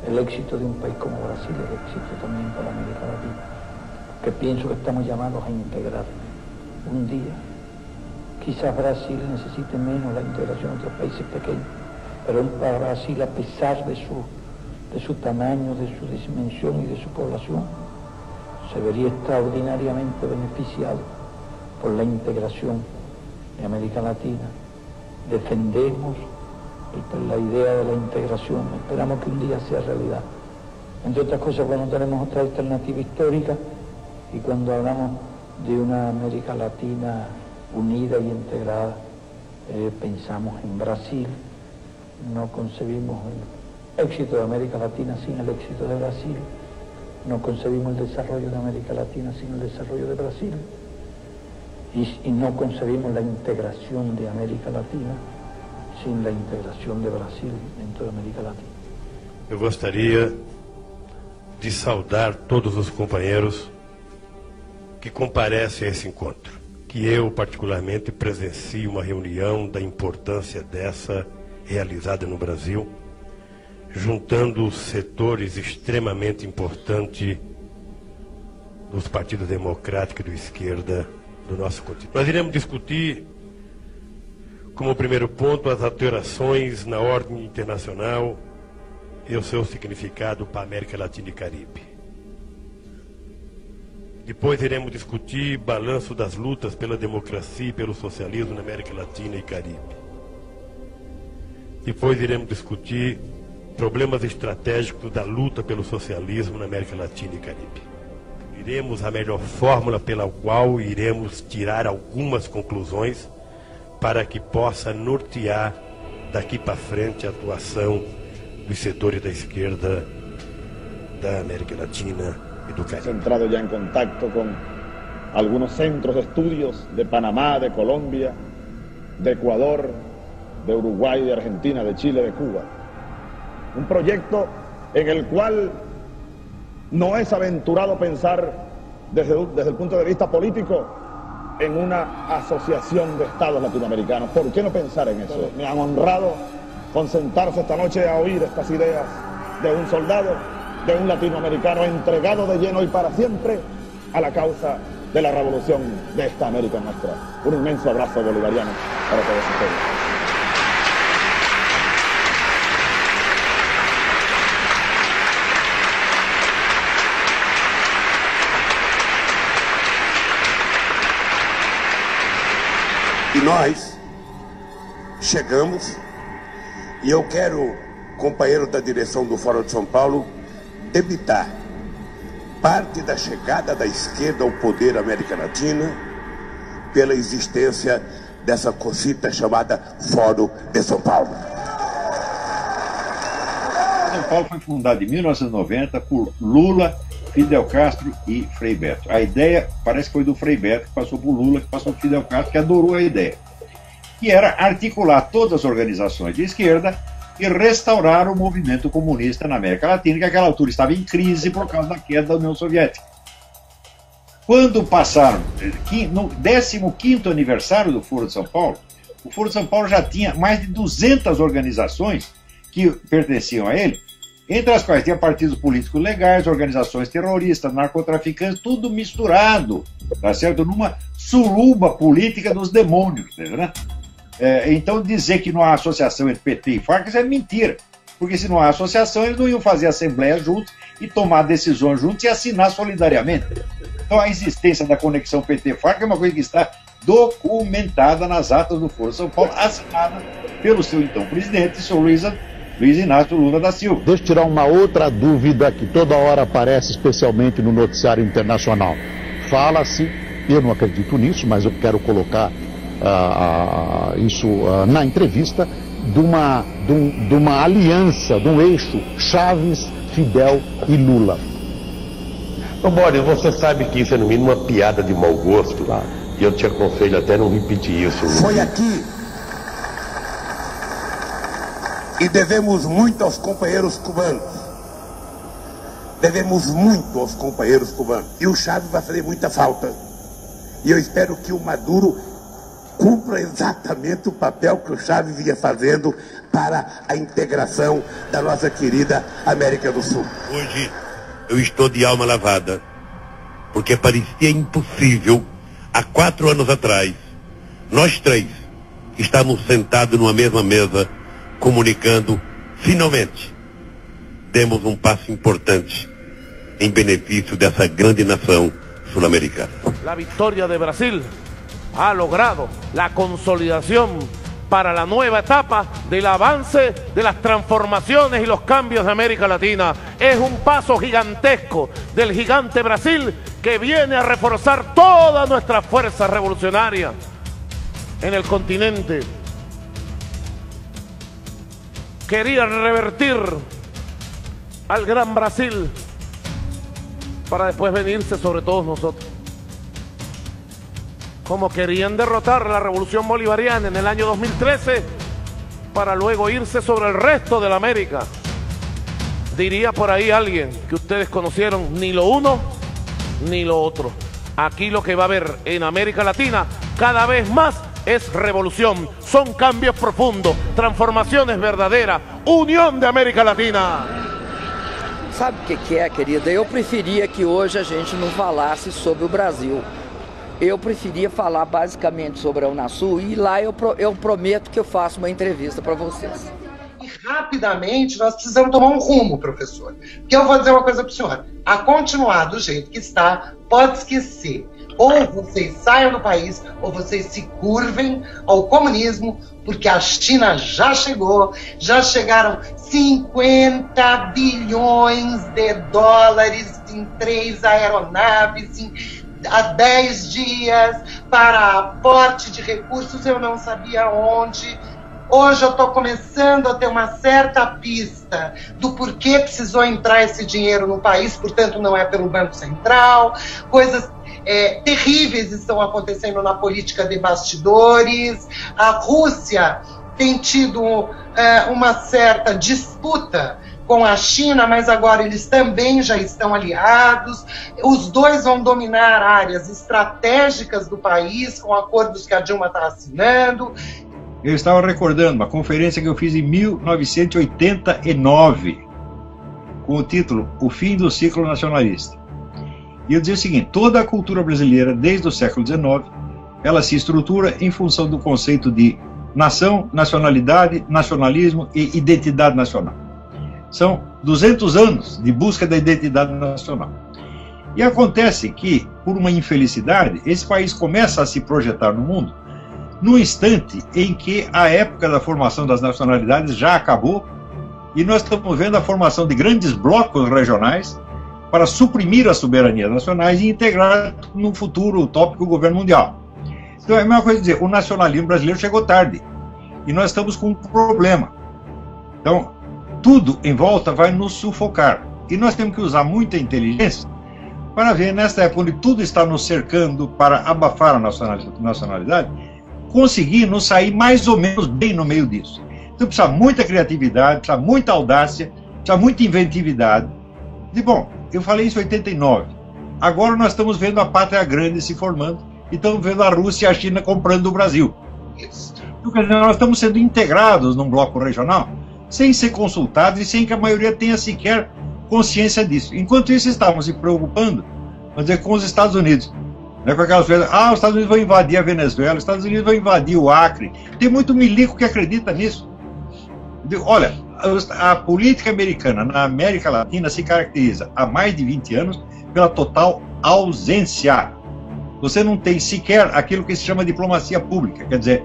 El éxito de un país como Brasil es éxito también para América Latina, que pienso que estamos llamados a integrar un día. Quizás Brasil necesite menos la integración de otros países pequeños, pero para Brasil, a pesar de su tamaño, de su dimensión y de su población, se vería extraordinariamente beneficiado por la integración de América Latina. Defendemos la idea de la integración, esperamos que un día sea realidad. Entre otras cosas, cuando tenemos otra alternativa histórica y cuando hablamos de una América Latina unida y integrada, pensamos en Brasil. No concebimos el éxito de América Latina sin el éxito de Brasil. No concebimos el desarrollo de América Latina sin el desarrollo de Brasil. Y no concebimos la integración de América Latina sin la integração de Brasil dentro da América Latina. Eu gostaria de saudar todos os companheiros que comparecem a esse encontro, que eu particularmente presencio uma reunião da importância dessa realizada no Brasil, juntando setores extremamente importantes dos partidos democráticos e de esquerda do nosso continente. Nós iremos discutir como primeiro ponto as alterações na ordem internacional e o seu significado para a América Latina e Caribe. Depois iremos discutir balanço das lutas pela democracia e pelo socialismo na América Latina e Caribe. Depois iremos discutir problemas estratégicos da luta pelo socialismo na América Latina e Caribe. Iremos a melhor fórmula pela qual iremos tirar algumas conclusões para que possa nortear daqui para frente a atuação dos setores da esquerda da América Latina y do Caribe. He entrado ya en contacto con algunos centros de estudios de Panamá, de Colombia, de Ecuador, de Uruguay, de Argentina, de Chile, de Cuba. Un proyecto en el cual no es aventurado pensar desde el punto de vista político en una asociación de estados latinoamericanos. ¿Por qué no pensar en eso? Me han honrado con sentarse esta noche a oír estas ideas de un soldado, de un latinoamericano entregado de lleno y para siempre a la causa de la revolución de esta América nuestra. Un inmenso abrazo bolivariano para todos ustedes. E nós chegamos, e eu quero, companheiro da direção do Fórum de São Paulo, debitar parte da chegada da esquerda ao poder da América Latina pela existência dessa cosita chamada Fórum de São Paulo. São Paulo foi fundado em 1990 por Lula, Fidel Castro e Frei Beto. A ideia parece que foi do Frei Beto, que passou por Lula, que passou por Fidel Castro, que adorou a ideia. Que era articular todas as organizações de esquerda e restaurar o movimento comunista na América Latina, que naquela altura estava em crise por causa da queda da União Soviética. Quando passaram, no 15º aniversário do Foro de São Paulo, o Foro de São Paulo já tinha mais de 200 organizações que pertenciam a ele, entre as quais tinha partidos políticos legais, organizações terroristas, narcotraficantes, tudo misturado, tá certo? Numa suruba política dos demônios, né? Então dizer que não há associação entre PT e Farc, isso é mentira, porque se não há associação, eles não iam fazer assembleia juntos e tomar decisões juntos e assinar solidariamente. Então a existência da conexão PT-Farc é uma coisa que está documentada nas atas do Foro de São Paulo, assinada pelo seu então presidente, senhor Luiz Inácio Lula da Silva. Deixa eu tirar uma outra dúvida que toda hora aparece, especialmente no noticiário internacional. Fala-se, eu não acredito nisso, mas eu quero colocar isso na entrevista, de uma aliança, de um eixo Chaves, Fidel e Lula. Ô Boris, você sabe que isso é no mínimo uma piada de mau gosto, claro. E eu te aconselho até não repetir isso. Foi aqui. E devemos muito aos companheiros cubanos. Devemos muito aos companheiros cubanos. E o Chávez vai fazer muita falta. E eu espero que o Maduro cumpra exatamente o papel que o Chávez vinha fazendo para a integração da nossa querida América do Sul. Hoje eu estou de alma lavada, porque parecia impossível, há 4 anos atrás, nós 3 estávamos sentados numa mesma mesa, comunicando, finalmente, demos um passo importante em benefício dessa grande nação sul-americana. La victoria de Brasil ha logrado la consolidación para la nueva etapa del avance de las transformaciones y los cambios de América Latina. Es un paso gigantesco del gigante Brasil que viene a reforzar toda nuestra fuerza revolucionaria en el continente. Quería revertir al gran Brasil para después venirse sobre todos nosotros. Como querían derrotar la revolución bolivariana en el año 2013 para luego irse sobre el resto de la América. Diría por ahí alguien que ustedes conocieron, ni lo uno ni lo otro. Aquí lo que va a haber en América Latina cada vez más es revolución, son cambios profundos, transformaciones verdaderas, unión de América Latina. Sabe o que é, querida? Eu preferia que hoje a gente não falasse sobre o Brasil. Eu preferia falar basicamente sobre a Unasul e lá eu prometo que eu faço uma entrevista para vocês. E rapidamente nós precisamos tomar um rumo, professor. Porque eu vou dizer uma coisa para o senhor. A continuar do jeito que está, pode esquecer. Ou vocês saiam do país, ou vocês se curvem ao comunismo, porque a China já chegou, já chegaram 50 bilhões de dólares em 3 aeronaves, há 10 dias, para aporte de recursos, eu não sabia onde. Hoje eu estou começando a ter uma certa pista do porquê precisou entrar esse dinheiro no país, portanto não é pelo Banco Central. Coisas terríveis estão acontecendo na política de bastidores. A Rússia tem tido uma certa disputa com a China, mas agora eles também já estão aliados. Os dois vão dominar áreas estratégicas do país com acordos que a Dilma está assinando. Eu estava recordando uma conferência que eu fiz em 1989, com o título O Fim do Ciclo Nacionalista. E eu dizia o seguinte: toda a cultura brasileira, desde o século XIX, ela se estrutura em função do conceito de nação, nacionalidade, nacionalismo e identidade nacional. São 200 anos de busca da identidade nacional. E acontece que, por uma infelicidade, esse país começa a se projetar no mundo no instante em que a época da formação das nacionalidades já acabou e nós estamos vendo a formação de grandes blocos regionais para suprimir as soberanias nacionais e integrar no futuro utópico o governo mundial. Então é a mesma coisa dizer, o nacionalismo brasileiro chegou tarde e nós estamos com um problema. Então, tudo em volta vai nos sufocar. E nós temos que usar muita inteligência para ver, nesta época onde tudo está nos cercando para abafar a nacionalidade, conseguir nos sair mais ou menos bem no meio disso. Então precisa muita criatividade, precisa muita audácia, precisa muita inventividade. E bom, eu falei isso em 89. Agora nós estamos vendo a pátria grande se formando e estamos vendo a Rússia e a China comprando o Brasil. Então, quer dizer, nós estamos sendo integrados num bloco regional sem ser consultados e sem que a maioria tenha sequer consciência disso. Enquanto isso, estávamos se preocupando, vamos dizer, com os Estados Unidos. Né, com aquelas coisas, os Estados Unidos vão invadir a Venezuela, os Estados Unidos vão invadir o Acre. Tem muito milico que acredita nisso. Olha, a política americana na América Latina se caracteriza há mais de 20 anos pela total ausência. Você não tem sequer aquilo que se chama diplomacia pública, quer dizer,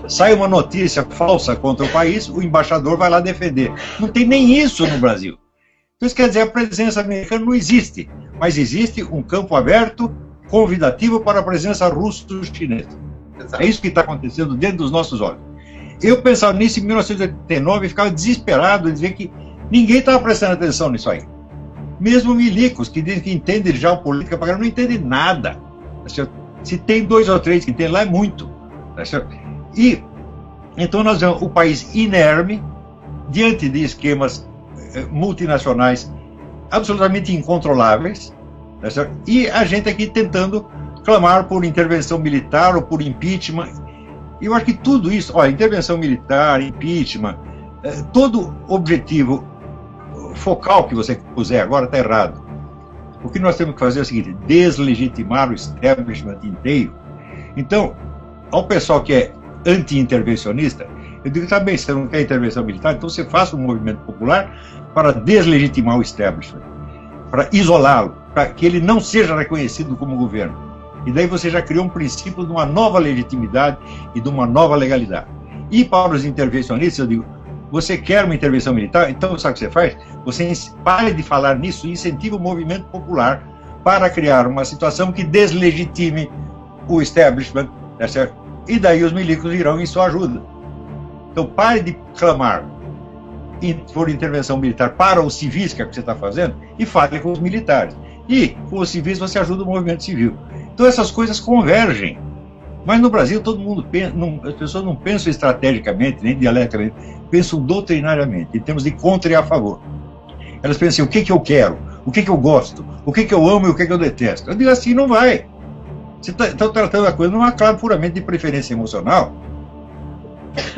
sai uma notícia falsa contra o país, o embaixador vai lá defender. Não tem nem isso no Brasil. Então, isso quer dizer, a presença americana não existe, mas existe um campo aberto, convidativo para a presença russo-chinesa. É isso que está acontecendo dentro dos nossos olhos. Eu pensava nisso em 1989 e ficava desesperado de ver que ninguém estava prestando atenção nisso aí. Mesmo milicos, que dizem que entendem já política, não entendem nada. Se tem 2 ou 3 que entendem lá, é muito. E então nós vemos o país inerme, diante de esquemas multinacionais absolutamente incontroláveis, e a gente aqui tentando clamar por intervenção militar ou por impeachment. E eu acho que tudo isso, olha, intervenção militar, impeachment, todo objetivo focal que você puser agora está errado. O que nós temos que fazer é o seguinte: deslegitimar o establishment inteiro. Então, ao pessoal que é anti-intervencionista, eu digo, tá bem, você não quer intervenção militar, então você faça um movimento popular para deslegitimar o establishment, para isolá-lo, para que ele não seja reconhecido como governo. E daí você já criou um princípio de uma nova legitimidade e de uma nova legalidade. E para os intervencionistas, eu digo, você quer uma intervenção militar? Então, sabe o que você faz? Você pare de falar nisso e incentiva o movimento popular para criar uma situação que deslegitime o establishment, tá certo? E daí os milicos irão em sua ajuda. Então, pare de clamar por intervenção militar para os civis, que é o que você está fazendo, e fale com os militares. E com os civis você ajuda o movimento civil. Então, essas coisas convergem. Mas no Brasil, todo mundo pensa, as pessoas não pensam estrategicamente, nem dialeticamente, pensam doutrinariamente, em termos de contra e a favor. Elas pensam, o que eu quero, o que eu gosto, o que eu amo e o que eu detesto. Eu digo assim, não vai. Você está tratando a coisa numa clave puramente de preferência emocional.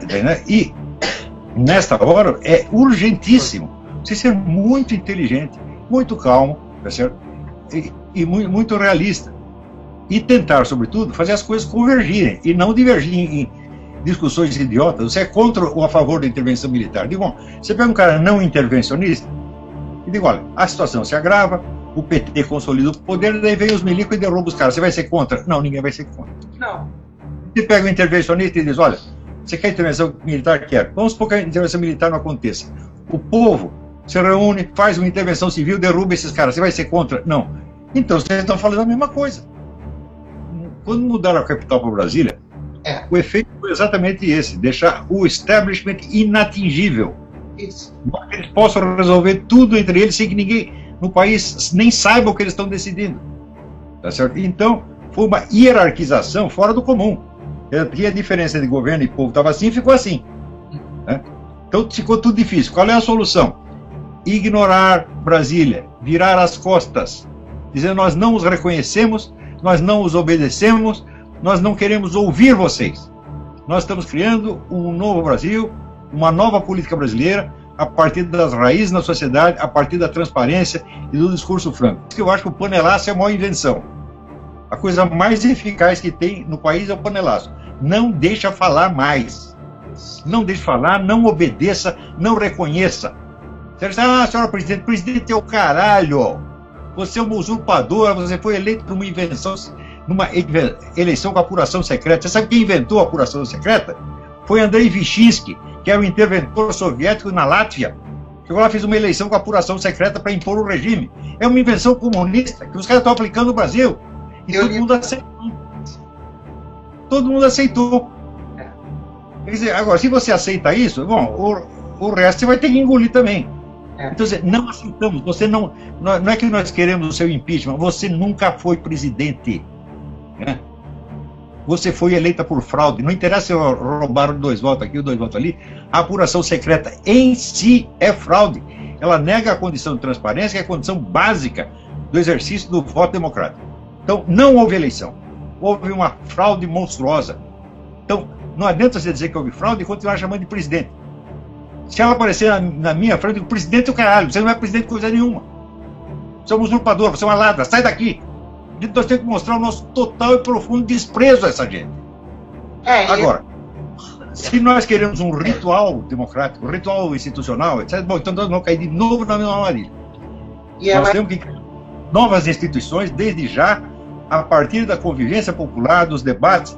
Né? E, nesta hora, é urgentíssimo você ser muito inteligente, muito calmo, tá certo? E muito realista. E tentar, sobretudo, fazer as coisas convergirem e não divergir em discussões idiotas. Você é contra ou a favor da intervenção militar? Digo, bom, você pega um cara não intervencionista e digo, olha, a situação se agrava, o PT consolida o poder, daí vem os milicos e derruba os caras. Você vai ser contra? Não, ninguém vai ser contra. Não. Você pega o intervencionista e diz, olha, você quer intervenção militar? Quer. Vamos supor que a intervenção militar não aconteça. O povo se reúne, faz uma intervenção civil, derruba esses caras. Você vai ser contra? Não. Então, vocês estão falando a mesma coisa. Quando mudaram a capital para Brasília, o efeito foi exatamente esse, deixar o establishment inatingível. Isso. Para que eles possam resolver tudo entre eles sem que ninguém no país nem saiba o que eles estão decidindo. Tá certo? Então, foi uma hierarquização fora do comum. E a diferença de governo e povo estava assim, ficou assim. Né? Então, ficou tudo difícil. Qual é a solução? Ignorar Brasília, virar as costas, dizer nós não os reconhecemos, nós não os obedecemos, nós não queremos ouvir vocês. Nós estamos criando um novo Brasil, uma nova política brasileira, a partir das raízes na sociedade, a partir da transparência e do discurso franco. Por isso que eu acho que o panelaço é a maior invenção. A coisa mais eficaz que tem no país é o panelaço. Não deixa falar mais. Não deixe falar, não obedeça, não reconheça. Você diz, senhora presidente é o caralho. Você é uma usurpadora, você foi eleito por uma invenção, numa eleição com apuração secreta. Você sabe quem inventou a apuração secreta? Foi Andrei Vichinsky, que era o interventor soviético na Látvia. Chegou lá, fez uma eleição com apuração secreta para impor o regime. É uma invenção comunista que os caras estão aplicando no Brasil. E todo mundo aceitou. Todo mundo aceitou. Quer dizer, agora, se você aceita isso, bom, o resto você vai ter que engolir também. Então, não aceitamos, você não é que nós queremos o seu impeachment, você nunca foi presidente. Né? Você foi eleita por fraude, não interessa se roubaram 2 votos aqui ou 2 votos ali, a apuração secreta em si é fraude. Ela nega a condição de transparência, que é a condição básica do exercício do voto democrático. Então, não houve eleição, houve uma fraude monstruosa. Então, não adianta você dizer que houve fraude e continuar chamando de presidente. Se ela aparecer na minha frente, eu digo, presidente é o caralho, você não é presidente de coisa nenhuma. Você é um usurpador, você é uma ladra, sai daqui. Nós temos que mostrar o nosso total e profundo desprezo a essa gente. Agora, se nós queremos um ritual democrático, um ritual institucional, etc., bom, então nós vamos cair de novo na mesma armadilha. Nós temos que criar novas instituições, desde já, a partir da convivência popular, dos debates,